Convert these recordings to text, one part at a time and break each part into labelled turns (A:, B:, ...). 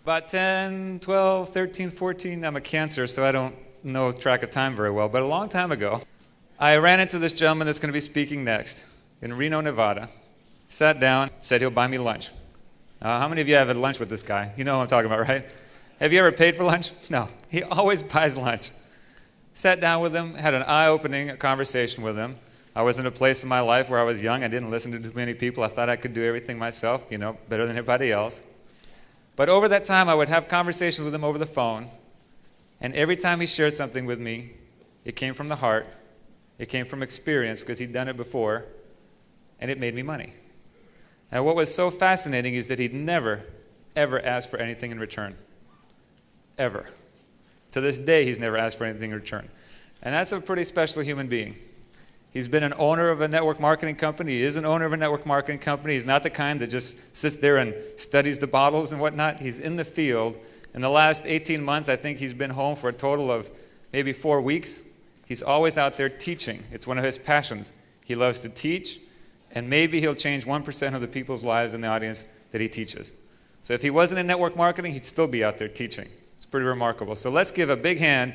A: About 10, 12, 13, 14, I'm a Cancer, so I don't know track of time very well, but a long time ago, I ran into this gentleman that's going to be speaking next in Reno, Nevada. Sat down, said he'll buy me lunch. How many of you have had lunch with this guy? You know who I'm talking about, right? Have you ever paid for lunch? No, he always buys lunch. Sat down with him, had an eye-opening conversation with him. I was in a place in my life where I was young. I didn't listen to too many people. I thought I could do everything myself, better than everybody else. But over that time, I would have conversations with him over the phone, and every time he shared something with me, it came from the heart, it came from experience because he'd done it before, and it made me money. And what was so fascinating is that he'd never, ever asked for anything in return. Ever. To this day, he's never asked for anything in return. And that's a pretty special human being. He's been an owner of a network marketing company. He is an owner of a network marketing company. He's not the kind that just sits there and studies the bottles and whatnot. He's in the field. In the last 18 months, I think he's been home for a total of maybe 4 weeks. He's always out there teaching. It's one of his passions. He loves to teach, and maybe he'll change 1% of the people's lives in the audience that he teaches. So if he wasn't in network marketing, he'd still be out there teaching. It's pretty remarkable. So let's give a big hand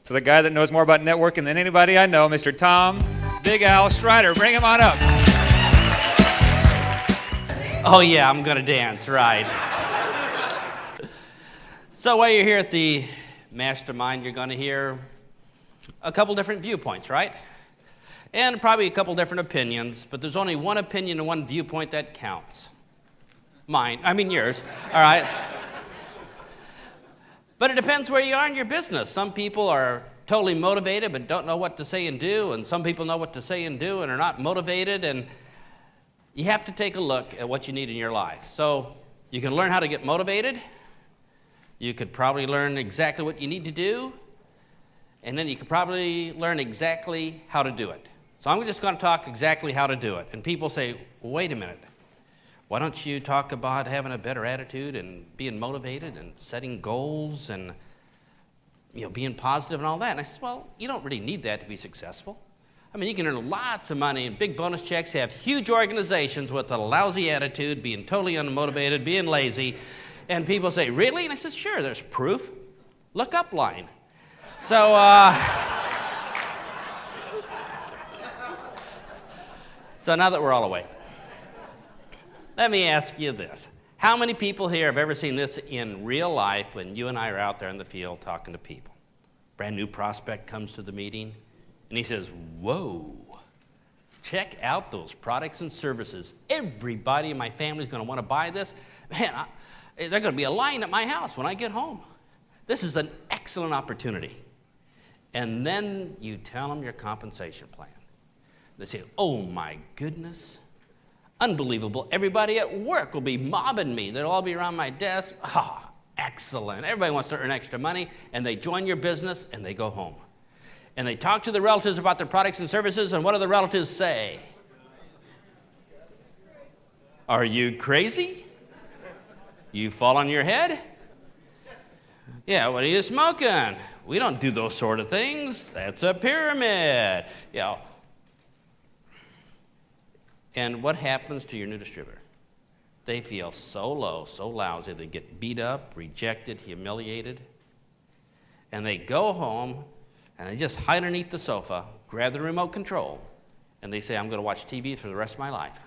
A: to the guy that knows more about networking than anybody I know, Mr. Tom Big Al Schreider. Bring him on up.
B: Oh yeah, I'm gonna dance, right. So while you're here at the Mastermind, you're gonna hear a couple different viewpoints, right? And probably a couple different opinions, but there's only one opinion and one viewpoint that counts. Yours, all right? But it depends where you are in your business. Some people are totally motivated but don't know what to say and do, and some people know what to say and do and are not motivated, and you have to take a look at what you need in your life. So you can learn how to get motivated. You could probably learn exactly what you need to do, and then you could probably learn exactly how to do it. So I'm just going to talk exactly how to do it. And people say, wait a minute, why don't you talk about having a better attitude and being motivated and setting goals and being positive and all that? And I said, well, you don't really need that to be successful. I mean, you can earn lots of money and big bonus checks, have huge organizations with a lousy attitude, being totally unmotivated, being lazy. And people say, really? And I said, sure, there's proof. Look up line. So, so now that we're all awake, let me ask you this. How many people here have ever seen this in real life when you and I are out there in the field talking to people? Brand new prospect comes to the meeting, and he says, whoa, check out those products and services. Everybody in my family is going to want to buy this. Man, they're going to be a line at my house when I get home. This is an excellent opportunity. And then you tell them your compensation plan. They say, oh my goodness, unbelievable. Everybody at work will be mobbing me. They'll all be around my desk. Ah, excellent. Everybody wants to earn extra money, and they join your business, and they go home. And they talk to the relatives about their products and services, and what do the relatives say? Are you crazy? You fall on your head? Yeah, what are you smoking? We don't do those sort of things. That's a pyramid. And what happens to your new distributor? They feel so low, so lousy. They get beat up, rejected, humiliated. And they go home, and they just hide underneath the sofa, grab the remote control, and they say, I'm going to watch TV for the rest of my life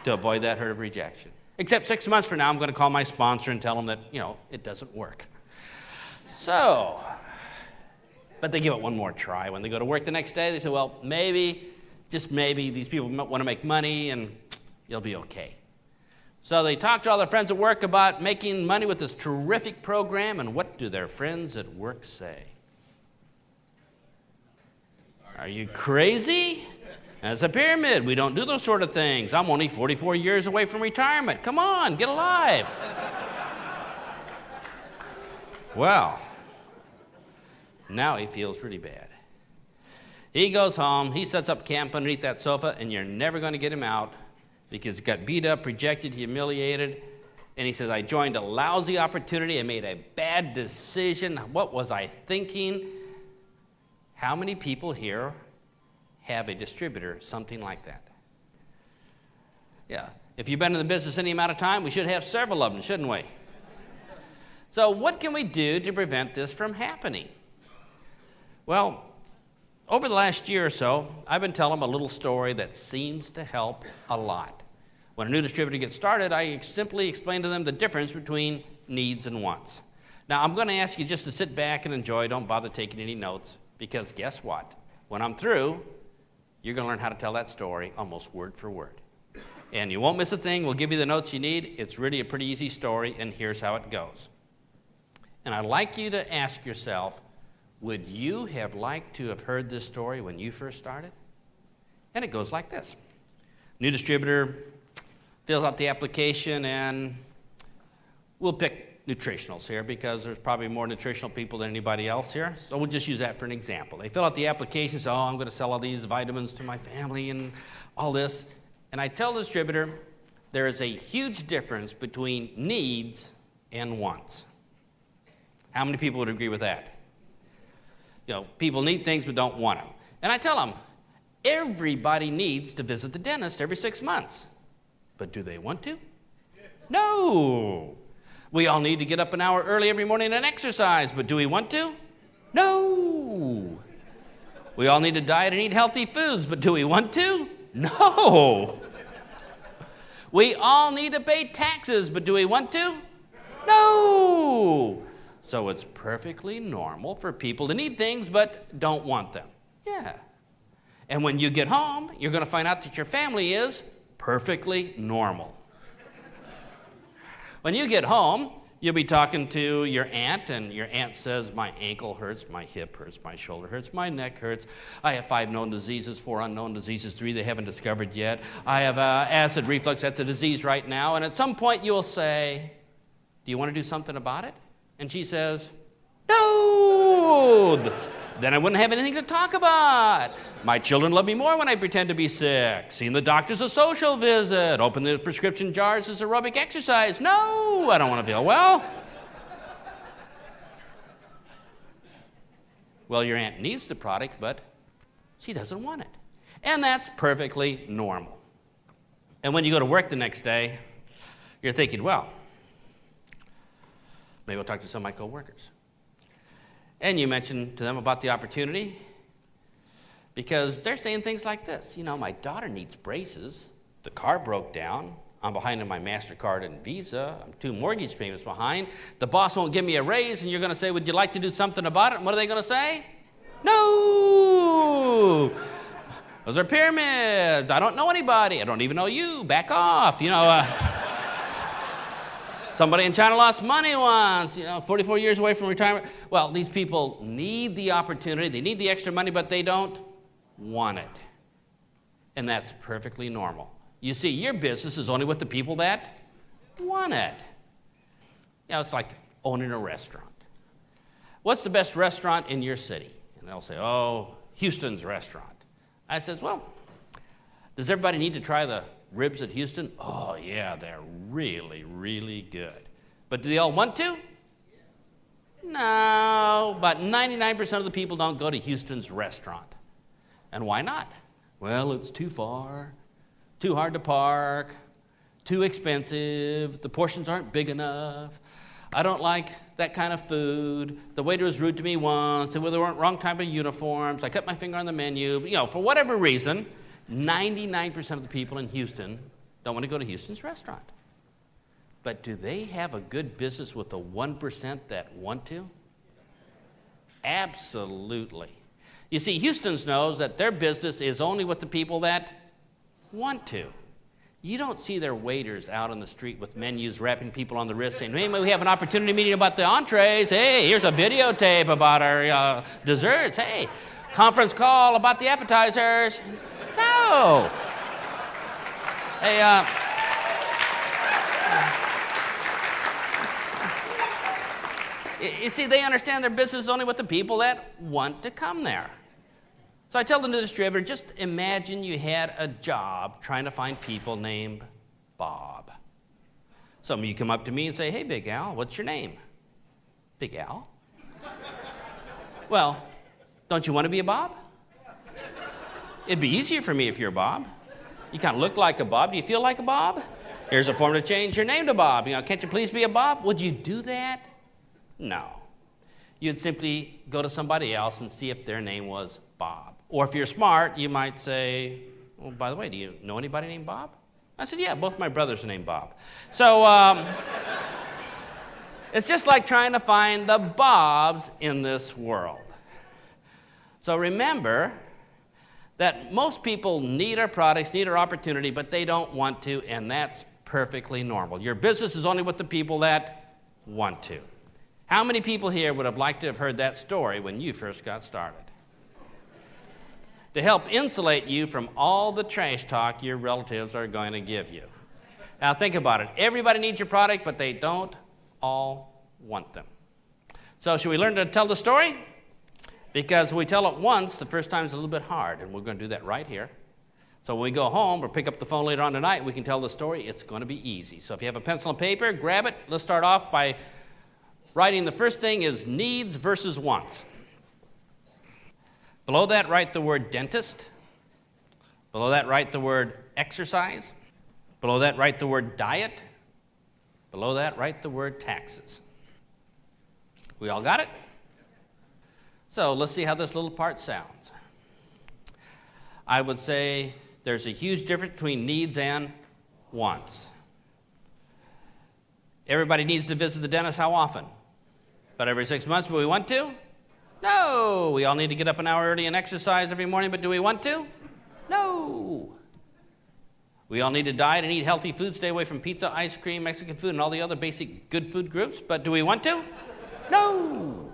B: to avoid that hurt of rejection. Except 6 months from now, I'm going to call my sponsor and tell them that, it doesn't work. So, but they give it one more try. When they go to work the next day, they say, well, maybe, just maybe, these people want to make money and you'll be okay. So they talk to all their friends at work about making money with this terrific program, and what do their friends at work say? Are you crazy? It's a pyramid. We don't do those sort of things. I'm only 44 years away from retirement. Come on, get alive. Well, now he feels really bad. He goes home, he sets up camp underneath that sofa, and you're never going to get him out because he got beat up, rejected, humiliated. And he says, I joined a lousy opportunity. I made a bad decision. What was I thinking? How many people here have a distributor, something like that? Yeah. If you've been in the business any amount of time, we should have several of them, shouldn't we? So what can we do to prevent this from happening? Well, over the last year or so, I've been telling them a little story that seems to help a lot. When a new distributor gets started, I simply explain to them the difference between needs and wants. Now, I'm going to ask you just to sit back and enjoy. Don't bother taking any notes, because guess what? When I'm through, you're going to learn how to tell that story almost word for word. And you won't miss a thing. We'll give you the notes you need. It's really a pretty easy story, and here's how it goes. And I'd like you to ask yourself, would you have liked to have heard this story when you first started? And it goes like this. New distributor fills out the application, and we'll pick nutritionals here because there's probably more nutritional people than anybody else here. So we'll just use that for an example. They fill out the application, say, oh, I'm going to sell all these vitamins to my family and all this. And I tell the distributor, there is a huge difference between needs and wants. How many people would agree with that? You know, people need things but don't want them. And I tell them, everybody needs to visit the dentist every 6 months. But do they want to? No. We all need to get up an hour early every morning and exercise, but do we want to? No. We all need to diet and eat healthy foods, but do we want to? No. We all need to pay taxes, but do we want to? No. So it's perfectly normal for people to need things but don't want them. Yeah. And when you get home, you're going to find out that your family is perfectly normal. When you get home, you'll be talking to your aunt, and your aunt says, my ankle hurts, my hip hurts, my shoulder hurts, my neck hurts. I have 5 known diseases, 4 unknown diseases, 3 they haven't discovered yet. I have acid reflux, that's a disease right now. And at some point you'll say, do you want to do something about it? And she says, no. Then I wouldn't have anything to talk about. My children love me more when I pretend to be sick. Seeing the doctor's a social visit. Open the prescription jars as aerobic exercise. No, I don't want to feel well. Well, your aunt needs the product, but she doesn't want it. And that's perfectly normal. And when you go to work the next day, you're thinking, well, maybe I'll talk to some of my coworkers. And you mention to them about the opportunity because they're saying things like this. You know, my daughter needs braces. The car broke down. I'm behind on my MasterCard and Visa. I'm 2 mortgage payments behind. The boss won't give me a raise, and you're going to say, would you like to do something about it? And what are they going to say? No! Those are pyramids. I don't know anybody. I don't even know you. Back off. You know, somebody in China lost money once, 44 years away from retirement. Well, these people need the opportunity. They need the extra money, but they don't want it. And that's perfectly normal. You see, your business is only with the people that want it. It's like owning a restaurant. What's the best restaurant in your city? And they'll say, oh, Houston's restaurant. I says, well, does everybody need to try the ribs at Houston? Oh, yeah, they're really, really good. But do they all want to? No, about 99% of the people don't go to Houston's restaurant. And why not? Well, it's too far, too hard to park, too expensive, the portions aren't big enough, I don't like that kind of food, the waiter was rude to me once, they wore the wrong type of uniforms, I cut my finger on the menu. For whatever reason, 99% of the people in Houston don't want to go to Houston's restaurant. But do they have a good business with the 1% that want to? Absolutely. You see, Houston's knows that their business is only with the people that want to. You don't see their waiters out on the street with menus rapping people on the wrist saying, hey, we have an opportunity meeting about the entrees. Hey, here's a videotape about our desserts. Hey, conference call about the appetizers. No. Hey, you see, they understand their business is only with the people that want to come there. So I tell the new distributor, just imagine you had a job trying to find people named Bob. Some of you come up to me and say, hey, Big Al, what's your name? Big Al? Well, don't you want to be a Bob? It'd be easier for me if you're a Bob. You kind of look like a Bob. Do you feel like a Bob? Here's a form to change your name to Bob. Can't you please be a Bob? Would you do that? No. You'd simply go to somebody else and see if their name was Bob. Or if you're smart, you might say, well, by the way, do you know anybody named Bob? I said, yeah, both my brothers are named Bob. So it's just like trying to find the Bobs in this world. So remember that most people need our products, need our opportunity, but they don't want to, and that's perfectly normal. Your business is only with the people that want to. How many people here would have liked to have heard that story when you first got started? To help insulate you from all the trash talk your relatives are going to give you. Now think about it. Everybody needs your product, but they don't all want them. So should we learn to tell the story? Because we tell it once, the first time is a little bit hard, and we're going to do that right here. So when we go home or pick up the phone later on tonight, we can tell the story. It's going to be easy. So if you have a pencil and paper, grab it. Let's start off by writing the first thing is needs versus wants. Below that, write the word dentist. Below that, write the word exercise. Below that, write the word diet. Below that, write the word taxes. We all got it? So let's see how this little part sounds. I would say there's a huge difference between needs and wants. Everybody needs to visit the dentist how often? About every 6 months, but we want to? No. We all need to get up an hour early and exercise every morning, but do we want to? No. We all need to diet and eat healthy food, stay away from pizza, ice cream, Mexican food, and all the other basic good food groups, but do we want to? No.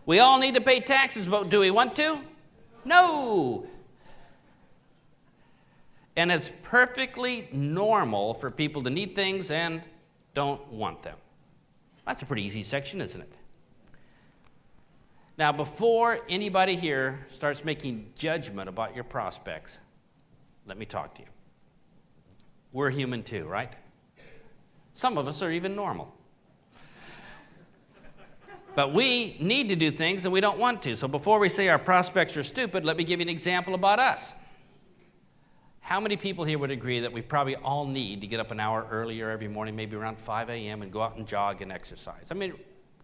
B: We all need to pay taxes, but do we want to? No. And it's perfectly normal for people to need things and don't want them. That's a pretty easy section, isn't it? Now, before anybody here starts making judgment about your prospects, let me talk to you. We're human too, right? Some of us are even normal. But we need to do things and we don't want to. So before we say our prospects are stupid, let me give you an example about us. How many people here would agree that we probably all need to get up an hour earlier every morning, maybe around 5 a.m. and go out and jog and exercise? I mean,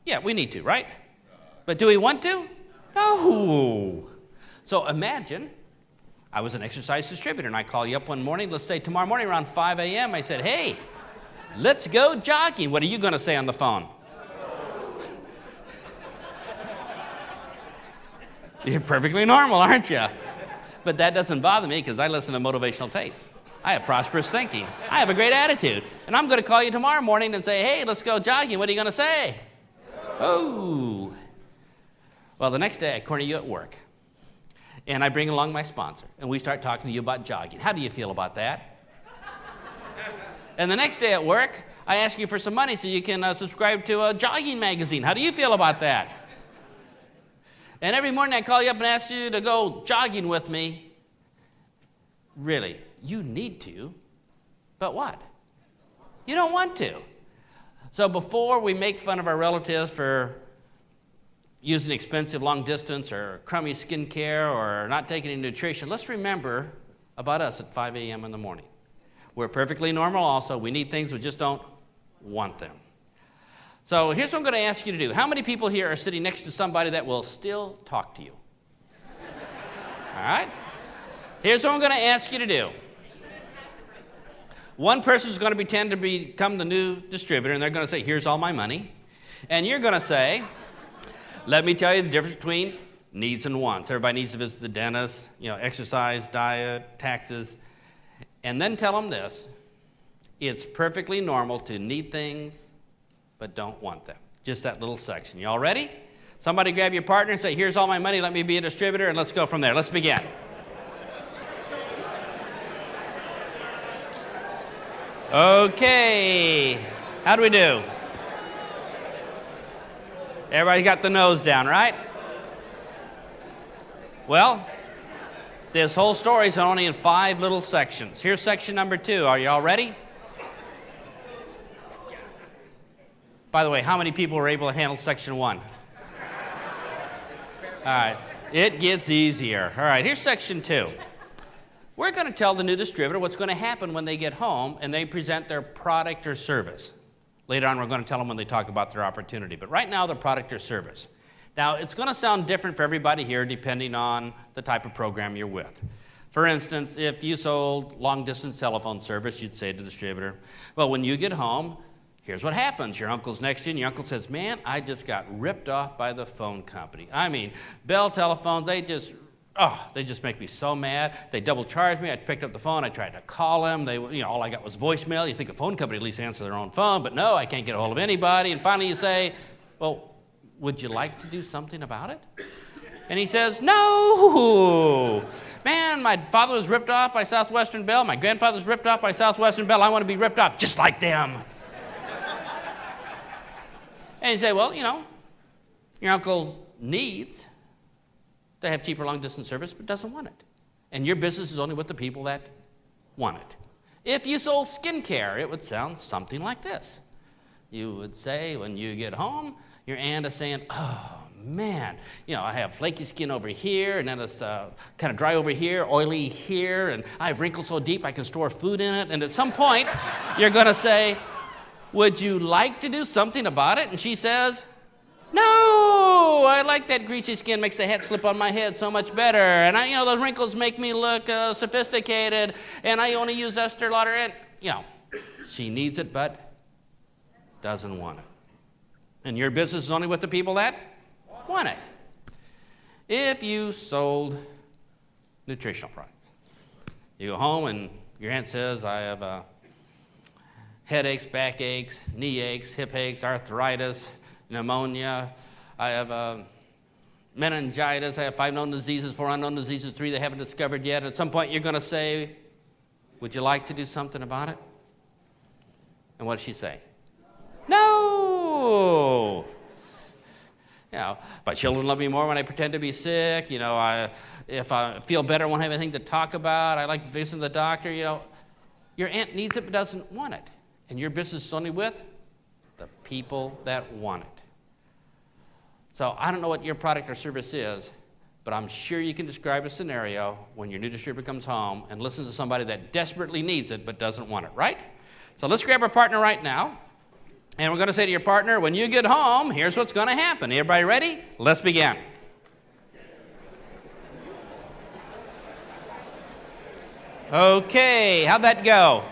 B: yeah, we need to, right? But do we want to? No. So imagine I was an exercise distributor and I call you up one morning, let's say tomorrow morning around 5 a.m. I said, hey, let's go jogging. What are you going to say on the phone? You're perfectly normal, aren't you? But that doesn't bother me because I listen to motivational tape. I have prosperous thinking. I have a great attitude. And I'm going to call you tomorrow morning and say, hey, let's go jogging. What are you going to say? Oh. Well, the next day I corner you at work. And I bring along my sponsor. And we start talking to you about jogging. How do you feel about that? And the next day at work, I ask you for some money so you can subscribe to a jogging magazine. How do you feel about that? And every morning I call you up and ask you to go jogging with me. Really, you need to, but what? You don't want to. So before we make fun of our relatives for using expensive long distance or crummy skincare or not taking any nutrition, let's remember about us at 5 a.m. in the morning. We're perfectly normal also. We need things, we just don't want them. So here's what I'm going to ask you to do. How many people here are sitting next to somebody that will still talk to you? All right? Here's what I'm going to ask you to do. One person is going to pretend to become the new distributor, and they're going to say, here's all my money. And you're going to say, let me tell you the difference between needs and wants. Everybody needs to visit the dentist, exercise, diet, taxes. And then tell them this. It's perfectly normal to need things but don't want them. Just that little section. You all ready? Somebody grab your partner and say, here's all my money, let me be a distributor, and let's go from there. Let's begin. Okay. How do we do? Everybody got the nose down, right? Well, this whole story is only in 5 little sections. Here's section number 2. Are you all ready? By the way, how many people were able to handle section 1? All right, it gets easier. All right, here's section 2. We're going to tell the new distributor what's going to happen when they get home and they present their product or service. Later on, we're going to tell them when they talk about their opportunity. But right now, their product or service. Now, it's going to sound different for everybody here depending on the type of program you're with. For instance, if you sold long-distance telephone service, you'd say to the distributor, well, when you get home, here's what happens. Your uncle's next to you, and your uncle says, man, I just got ripped off by the phone company. I mean, Bell Telephone, they just make me so mad. They double charged me. I picked up the phone. I tried to call them. All I got was voicemail. You think a phone company at least answer their own phone, but no, I can't get a hold of anybody. And finally you say, well, would you like to do something about it? And he says, no. Man, my father was ripped off by Southwestern Bell. My grandfather was ripped off by Southwestern Bell. I want to be ripped off just like them. And you say, well, your uncle needs to have cheaper long-distance service, but doesn't want it. And your business is only with the people that want it. If you sold skincare, it would sound something like this. You would say, when you get home, your aunt is saying, oh, man, I have flaky skin over here, and then it's kind of dry over here, oily here, and I have wrinkles so deep I can store food in it. And at some point, you're going to say, would you like to do something about it? And she says, no, I like that greasy skin, makes the hat slip on my head so much better. And those wrinkles make me look sophisticated, and I only use Estee Lauder. And, she needs it, but doesn't want it. And your business is only with the people that want it. If you sold nutritional products, you go home and your aunt says, I have headaches, backaches, knee aches, hip aches, arthritis, pneumonia, I have meningitis, I have 5 known diseases, 4 unknown diseases, 3 they haven't discovered yet. At some point you're going to say, would you like to do something about it? And what does she say? No! My children love me more when I pretend to be sick. If I feel better, I won't have anything to talk about. I like visiting the doctor. Your aunt needs it but doesn't want it. And your business is only with the people that want it. So I don't know what your product or service is, but I'm sure you can describe a scenario when your new distributor comes home and listens to somebody that desperately needs it but doesn't want it, right? So let's grab our partner right now. And we're going to say to your partner, when you get home, here's what's going to happen. Everybody ready? Let's begin. Okay, how'd that go?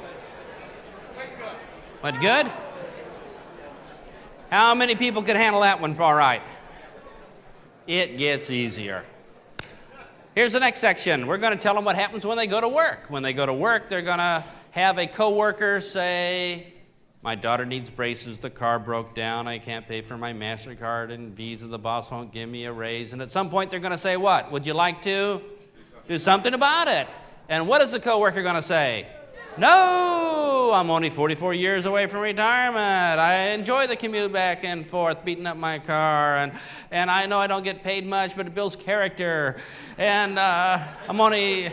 B: What, good? How many people could handle that one all right? It gets easier. Here's the next section. We're going to tell them what happens when they go to work. When they go to work, they're going to have a coworker say, my daughter needs braces, the car broke down, I can't pay for my MasterCard and Visa, the boss won't give me a raise. And at some point they're going to say what? Would you like to do something about it? And what is the coworker going to say? No, I'm only 44 years away from retirement. I enjoy the commute back and forth, beating up my car, and I know I don't get paid much, but it builds character. And somebody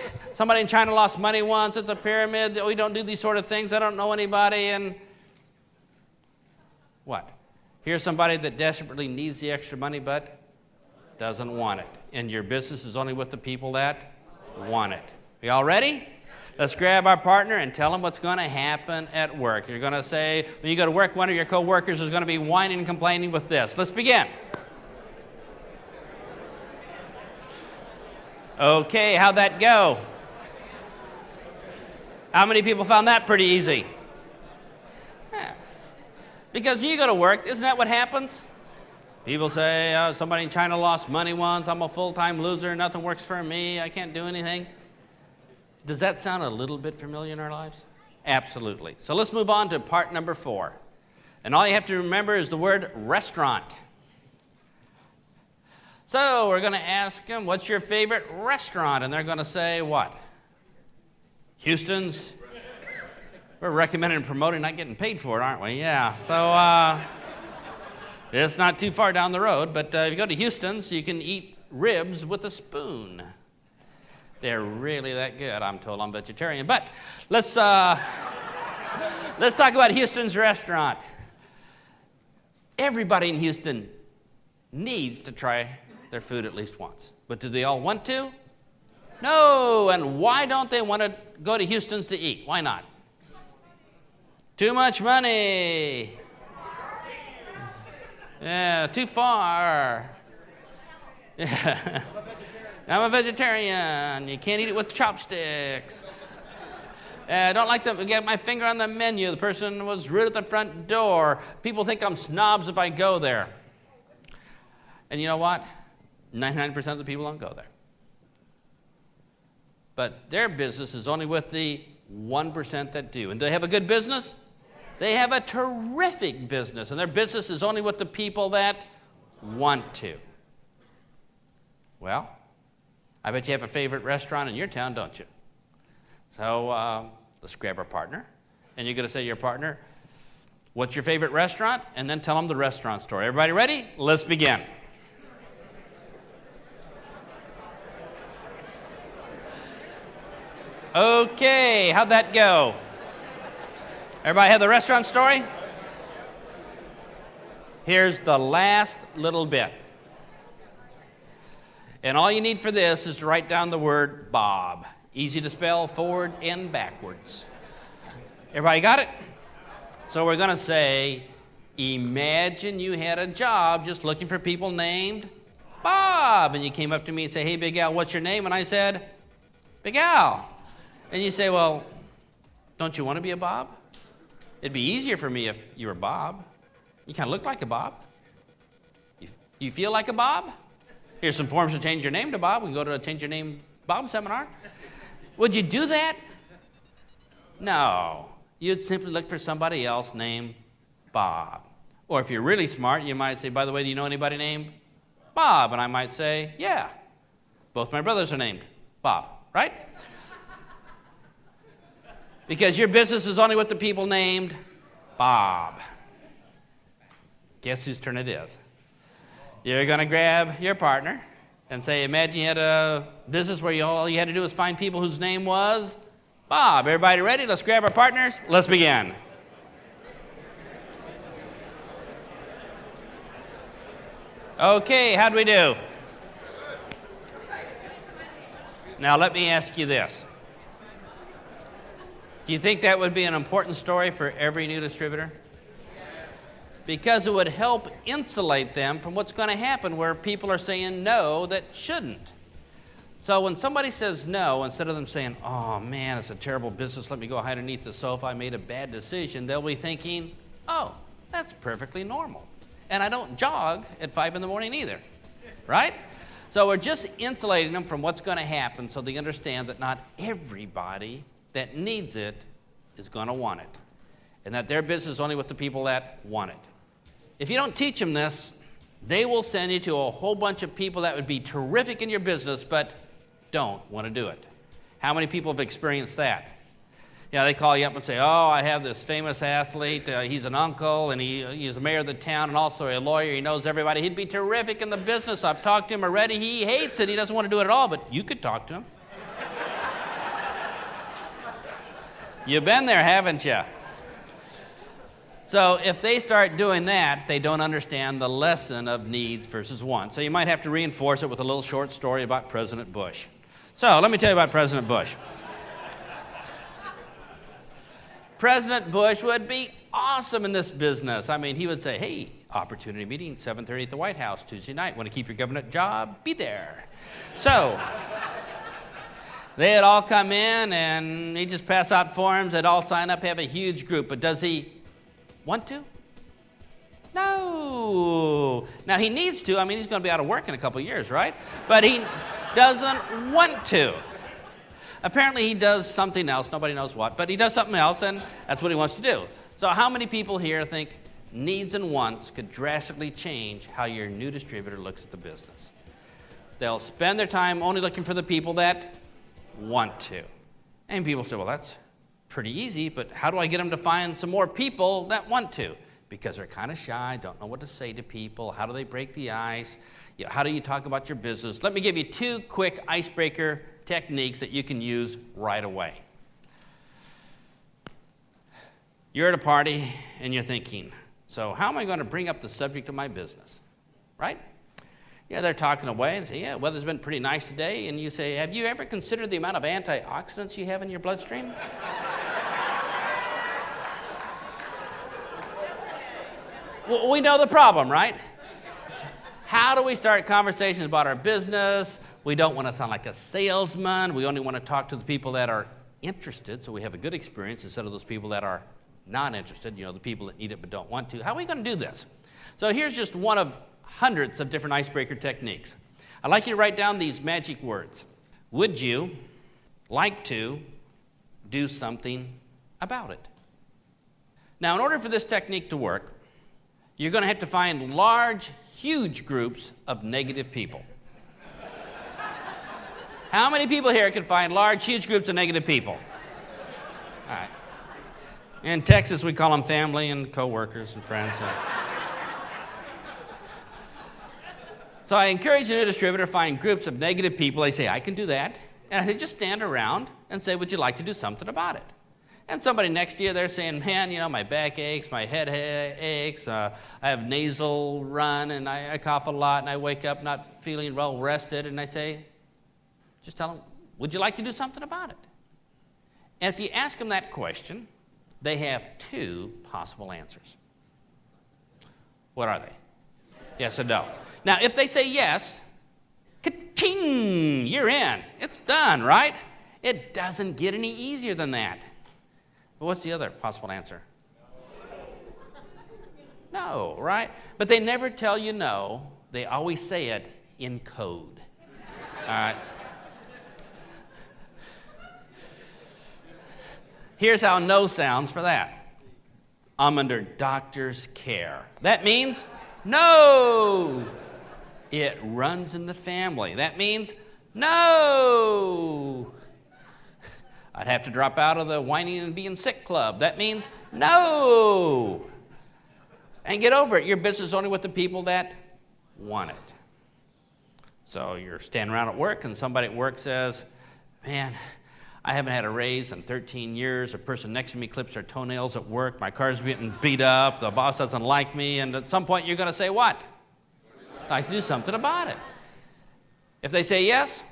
B: in China lost money once. It's a pyramid. We don't do these sort of things. I don't know anybody. And what? Here's somebody that desperately needs the extra money but doesn't want it. And your business is only with the people that want it. You all ready? Let's grab our partner and tell them what's going to happen at work. You're going to say, when you go to work, one of your coworkers is going to be whining and complaining with this. Let's begin. Okay, how'd that go? How many people found that pretty easy? Yeah. Because when you go to work, isn't that what happens? People say, somebody in China lost money once, I'm a full-time loser, nothing works for me, I can't do anything. Does that sound a little bit familiar in our lives? Absolutely. So let's move on to part number 4. And all you have to remember is the word restaurant. So we're going to ask them, what's your favorite restaurant? And they're going to say what? Houston's. We're recommending and promoting, not getting paid for it, aren't we? Yeah. So it's not too far down the road, but if you go to Houston's, you can eat ribs with a spoon. They're really that good. I'm told I'm vegetarian. But let's talk about Houston's restaurant. Everybody in Houston needs to try their food at least once. But do they all want to? No. And why don't they want to go to Houston's to eat? Why not? Too much money. Yeah, too far. Yeah. I'm a vegetarian. You can't eat it with chopsticks. I don't like to get my finger on the menu. The person was rude at the front door. People think I'm snobs if I go there. And you know what? 99% of the people don't go there. But their business is only with the 1% that do. And do they have a good business? They have a terrific business. And their business is only with the people that want to. Well, I bet you have a favorite restaurant in your town, don't you? So let's grab our partner. And you're going to say to your partner, what's your favorite restaurant? And then tell them the restaurant story. Everybody ready? Let's begin. Okay, how'd that go? Everybody have the restaurant story? Here's the last little bit. And all you need for this is to write down the word Bob. Easy to spell forward and backwards. Everybody got it? So we're going to say, imagine you had a job just looking for people named Bob. And you came up to me and say, hey, Big Al, what's your name? And I said, Big Al. And you say, well, don't you want to be a Bob? It'd be easier for me if you were Bob. You kind of look like a Bob. You feel like a Bob? Here's some forms to change your name to Bob. We can go to a Change Your Name Bob seminar. Would you do that? No. You'd simply look for somebody else named Bob. Or if you're really smart, you might say, by the way, do you know anybody named Bob? And I might say, yeah. Both my brothers are named Bob, right? Because your business is only with the people named Bob. Guess whose turn it is? You're going to grab your partner and say, imagine you had a business where all you had to do was find people whose name was Bob. Everybody ready? Let's grab our partners. Let's begin. Okay, how'd we do? Now let me ask you this. Do you think that would be an important story for every new distributor? Because it would help insulate them from what's going to happen where people are saying no that shouldn't. So when somebody says no, instead of them saying, oh man, it's a terrible business, let me go hide underneath the sofa, I made a bad decision, they'll be thinking, oh, that's perfectly normal. And I don't jog at 5 in the morning either, right? So we're just insulating them from what's going to happen so they understand that not everybody that needs it is going to want it. And that their business is only with the people that want it. If you don't teach them this, they will send you to a whole bunch of people that would be terrific in your business, but don't want to do it. How many people have experienced that? You know, they call you up and say, oh, I have this famous athlete. He's an uncle, and he's the mayor of the town and also a lawyer. He knows everybody. He'd be terrific in the business. I've talked to him already. He hates it. He doesn't want to do it at all, but you could talk to him. You've been there, haven't you? So if they start doing that, they don't understand the lesson of needs versus wants. So you might have to reinforce it with a little short story about President Bush. So let me tell you about President Bush. President Bush would be awesome in this business. I mean, he would say, hey, opportunity meeting, 7:30 at the White House Tuesday night. Want to keep your government job? Be there. So they'd all come in, and he'd just pass out forms. They'd all sign up, have a huge group. But does he want to? No. Now, he needs to. I mean, he's going to be out of work in a couple of years, right? But he doesn't want to. Apparently, he does something else. Nobody knows what. But he does something else, and that's what he wants to do. So how many people here think needs and wants could drastically change how your new distributor looks at the business? They'll spend their time only looking for the people that want to. And people say, well, that's pretty easy, but how do I get them to find some more people that want to? Because they're kind of shy, don't know what to say to people. How do they break the ice? You know, how do you talk about your business? Let me give you 2 quick icebreaker techniques that you can use right away. You're at a party and you're thinking, so how am I going to bring up the subject of my business? Right? Yeah, they're talking away and say, yeah, weather's been pretty nice today. And you say, have you ever considered the amount of antioxidants you have in your bloodstream? We know the problem, right? How do we start conversations about our business? We don't want to sound like a salesman. We only want to talk to the people that are interested, so we have a good experience instead of those people that are not interested, the people that need it but don't want to. How are we going to do this? So here's just one of hundreds of different icebreaker techniques. I'd like you to write down these magic words. Would you like to do something about it? Now, in order for this technique to work, you're going to have to find large, huge groups of negative people. How many people here can find large, huge groups of negative people? All right. In Texas, we call them family and coworkers and friends. So I encourage the new distributor to find groups of negative people. They say, I can do that. And I say, just stand around and say, would you like to do something about it? And somebody next to you, they're saying, man, my back aches, my head aches, I have nasal run, and I cough a lot, and I wake up not feeling well rested. And I say, just tell them, would you like to do something about it? And if you ask them that question, they have two possible answers. What are they? Yes or no? Now, if they say yes, ka-ching, you're in. It's done, right? It doesn't get any easier than that. But what's the other possible answer? No, right? But they never tell you no. They always say it in code. All right? Here's how no sounds for that. I'm under doctor's care. That means no. It runs in the family. That means no. I'd have to drop out of the whining and being sick club. That means no. And get over it. Your business is only with the people that want it. So you're standing around at work and somebody at work says, man, I haven't had a raise in 13 years. A person next to me clips their toenails at work. My car's getting beat up. The boss doesn't like me. And at some point you're going to say what? I'd like to do something about it. If they say yes,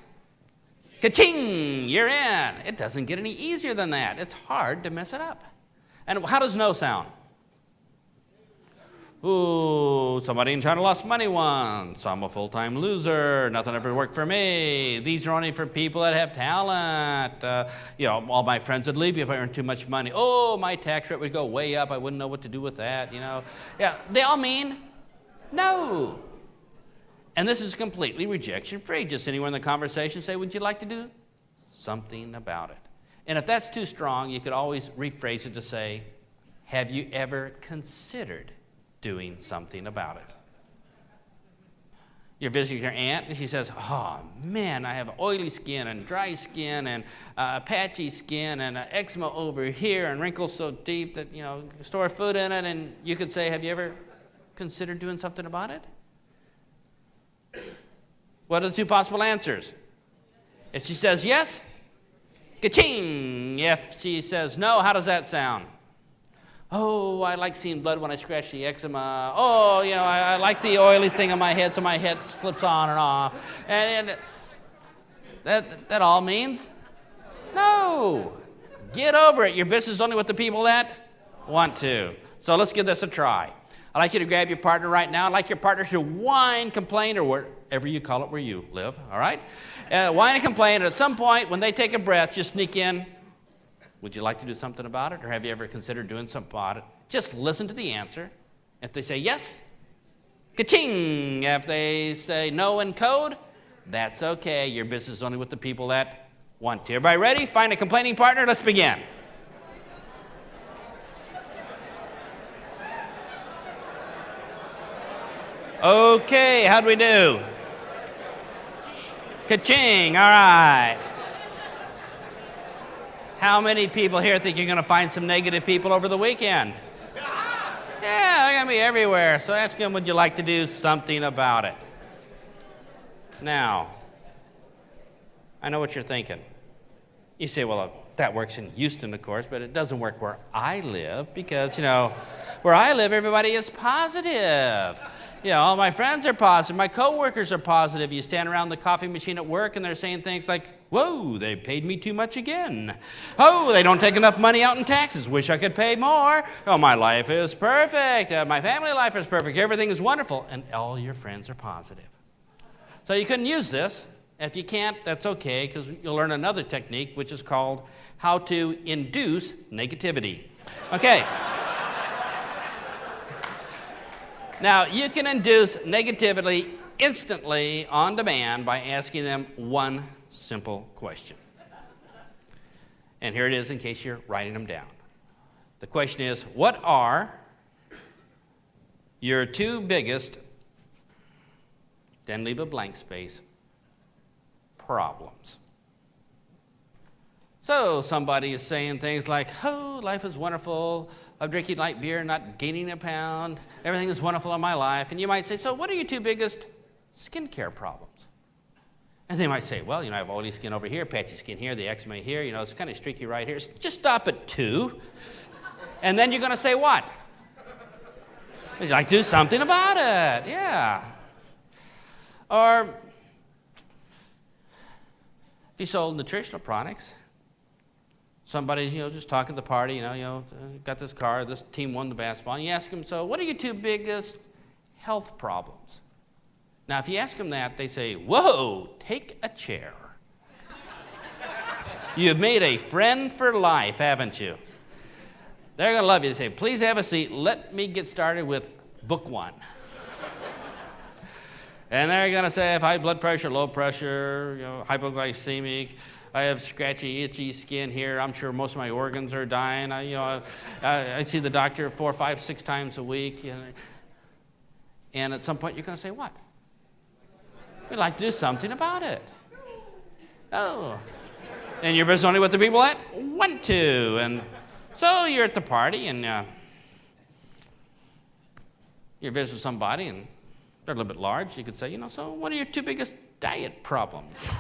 B: ka-ching, you're in. It doesn't get any easier than that. It's hard to mess it up. And how does no sound? Ooh, somebody in China lost money once. I'm a full-time loser. Nothing ever worked for me. These are only for people that have talent. All my friends would leave me if I earned too much money. Oh, my tax rate would go way up. I wouldn't know what to do with that, Yeah, they all mean no. And this is completely rejection-free. Just anywhere in the conversation, say, would you like to do something about it? And if that's too strong, you could always rephrase it to say, have you ever considered doing something about it? You're visiting your aunt, and she says, oh, man, I have oily skin and dry skin and patchy skin and eczema over here and wrinkles so deep that, store food in it. And you could say, have you ever considered doing something about it? What are the two possible answers? If she says yes, ka-ching. If she says no, how does that sound? Oh, I like seeing blood when I scratch the eczema. Oh, I like the oily thing on my head so my head slips on and off. And that all means no. Get over it. Your business is only with the people that want to. So let's give this a try. I'd like you to grab your partner right now. I'd like your partner to whine, complain, or whatever you call it where you live, all right? Whine and complain, and at some point, when they take a breath, just sneak in, would you like to do something about it, or have you ever considered doing something about it? Just listen to the answer. If they say yes, ka-ching. If they say no in code, that's okay. Your business is only with the people that want to. Everybody ready? Find a complaining partner. Let's begin. Okay, how'd we do? Ka-ching, all right. How many people here think you're going to find some negative people over the weekend? Yeah, they're going to be everywhere. So ask them, would you like to do something about it? Now, I know what you're thinking. You say, well, that works in Houston, of course, but it doesn't work where I live because, where I live, everybody is positive. Yeah, all my friends are positive. My coworkers are positive. You stand around the coffee machine at work and they're saying things like, whoa, they paid me too much again. Oh, they don't take enough money out in taxes. Wish I could pay more. Oh, my life is perfect. My family life is perfect. Everything is wonderful. And all your friends are positive. So you couldn't use this. If you can't, that's okay, because you'll learn another technique, which is called how to induce negativity. Okay. Now, you can induce negativity instantly on demand by asking them one simple question. And here it is in case you're writing them down. The question is, what are your two biggest, then leave a blank space, problems? So somebody is saying things like, oh, life is wonderful. I'm drinking light beer, not gaining a pound. Everything is wonderful in my life. And you might say, so what are your two biggest skincare problems? And they might say, well, I have oily skin over here, patchy skin here, the eczema here, it's kind of streaky right here. Just stop at 2. And then you're going to say what? You'd like to do something about it. Yeah. Or if you sold nutritional products, somebody's, just talking at the party, got this car, this team won the basketball, and you ask them, so what are your two biggest health problems? Now, if you ask them that, they say, whoa, take a chair. You've made a friend for life, haven't you? They're going to love you. They say, please have a seat. Let me get started with book 1. And they're going to say, I have high blood pressure, low pressure, hypoglycemic. I have scratchy, itchy skin here. I'm sure most of my organs are dying. I see the doctor 4, 5, 6 times a week. And at some point, you're going to say, what? We'd like to do something about it. Oh. And you're busy only with the people that want to. And so you're at the party, and you're visiting with somebody, and they're a little bit large. You could say, so what are your two biggest diet problems?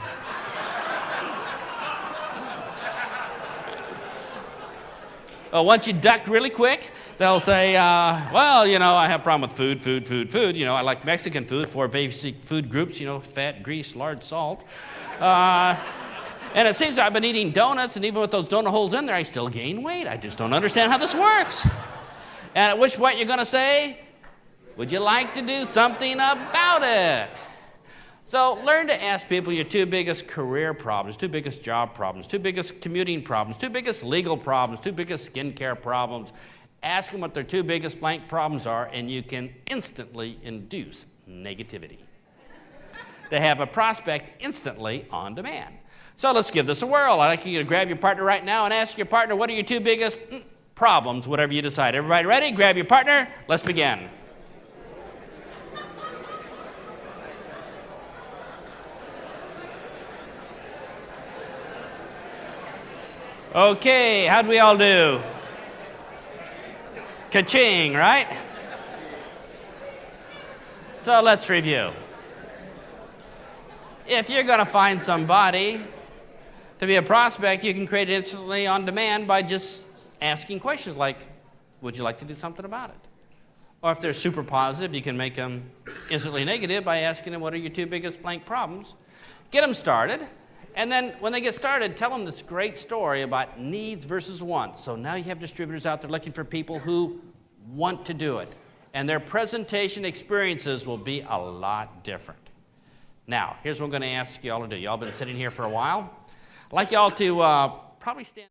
B: Once you duck really quick, they'll say, well, I have a problem with food. I like Mexican food, 4 basic food groups, fat, grease, large salt. And it seems I've been eating donuts, and even with those donut holes in there, I still gain weight. I just don't understand how this works. And at which point you're going to say, would you like to do something about it? So learn to ask people your two biggest career problems, two biggest job problems, two biggest commuting problems, two biggest legal problems, two biggest skincare problems. Ask them what their two biggest blank problems are, and you can instantly induce negativity. They have a prospect instantly on demand. So let's give this a whirl. I'd like you to grab your partner right now and ask your partner, what are your two biggest problems, whatever you decide. Everybody ready? Grab your partner. Let's begin. Okay, how'd we all do? Ka-ching, right? So let's review. If you're going to find somebody to be a prospect, you can create it instantly on demand by just asking questions like, would you like to do something about it? Or if they're super positive, you can make them instantly negative by asking them, what are your two biggest blank problems? Get them started. And then when they get started, tell them this great story about needs versus wants. So now you have distributors out there looking for people who want to do it. And their presentation experiences will be a lot different. Now, here's what I'm going to ask you all to do. Y'all been sitting here for a while. I'd like y'all to probably stand.